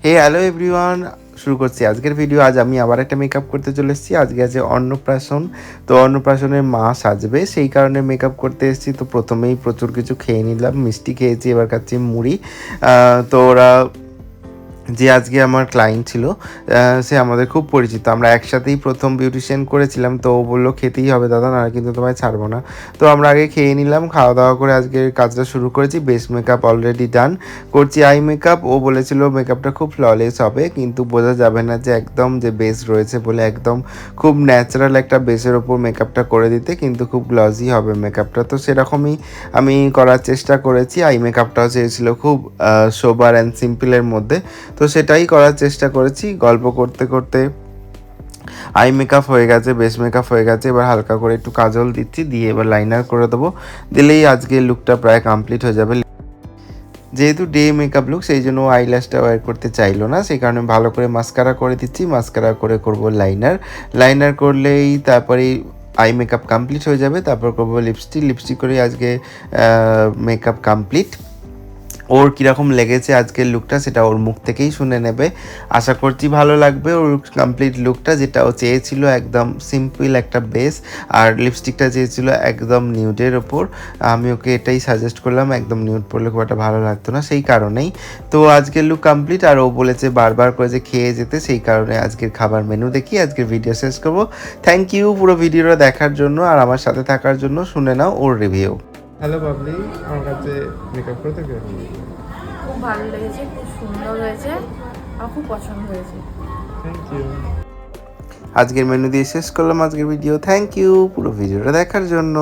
Hello everyone, শুরু করছি আজকের ভিডিও। আজ আমি আবার একটা মেকআপ করতে চলে এসেছি। আজকে আছে অন্নপ্রাশন, তো অন্নপ্রাশনের মা সাজবে, সেই কারণে মেকআপ করতে এসেছি। তো প্রথমেই প্রচুর কিছু খেয়ে নিলাম, মিষ্টি খেয়েছি, এবার খাচ্ছি মুড়ি। তো ওরা যে আজকে আমার ক্লায়েন্ট ছিল, সে আমাদের খুব পরিচিত, আমরা একসাথেই প্রথম বিউটিশিয়ান করেছিলাম। তো ও বললো খেতেই হবে দাদা, না কিন্তু তোমায় ছাড়বো না। তো আমরা আগে খেয়ে নিলাম, খাওয়া দাওয়া করে আজকের কাজটা শুরু করেছি। বেস মেকআপ অলরেডি ডান, করছি আই মেকআপ। ও বলেছিল মেকআপটা খুব ফ্ললেস হবে, কিন্তু বোঝা যাবে না যে একদম যে বেস রয়েছে বলে একদম খুব ন্যাচারাল একটা বেসের ওপর মেকআপটা করে দিতে, কিন্তু খুব গ্লজি হবে মেকআপটা। তো সেরকমই আমি করার চেষ্টা করেছি। আই মেকআপটাও চেয়েছিল খুব সোবার অ্যান্ড সিম্পলের মধ্যে, তো সেটাই করার চেষ্টা করেছি। গল্প করতে করতে আই মেকআপ হয়ে গেছে, বেস মেকআপ হয়ে গেছে। এবার হালকা করে একটু কাজল দিচ্ছি, দিয়ে এবার লাইনার করে দেবো। দিলেই আজকে লুকটা প্রায় কমপ্লিট হয়ে যাবে। যেহেতু ডে মেকআপ লুক, সেই জন্য আইল্যাশটা ওয়্যার করতে চাইলো না, সেই কারণে ভালো করে মাস্কারা করে দিচ্ছি। মাস্কারা করে করব লাইনার করলেই তারপরে আই মেকআপ কমপ্লিট হয়ে যাবে। তারপর করবো লিপস্টিক করে আজকে মেকআপ কমপ্লিট। ওর কীরকম লেগেছে আজকের লুকটা সেটা ওর মুখ থেকেই শুনে নেবে। আশা করছি ভালো লাগবে ওর কমপ্লিট লুকটা, যেটা ও চেয়েছিল একদম সিম্পল একটা বেস, আর লিপস্টিকটা চেয়েছিল একদম নিউডের ওপর। আমি ওকে এটাই সাজেস্ট করলাম, একদম নিউড পরলে খুব একটা ভালো লাগতো না, সেই কারণেই। তো আজকের লুক কমপ্লিট, আর ও বলেছে বারবার করে যে খেয়ে যেতে, সেই কারণে আজকের খাবার মেনু দেখি আজকের ভিডিও শেষ করবো। থ্যাংক ইউ পুরো ভিডিওটা দেখার জন্য আর আমার সাথে থাকার জন্য। শুনে নাও ওর রিভিউ। হ্যালো বাবলি, আমার কাছে মেকআপ করতে কেমন? খুব ভালো লেগেছে, খুব সুন্দর হয়েছে, আমার খুব পছন্দ হয়েছে। Thank you. আজকের মেনু দিয়ে শেষ করলাম আজকের ভিডিও। থ্যাংক ইউ পুরো ভিডিওটা দেখার জন্য।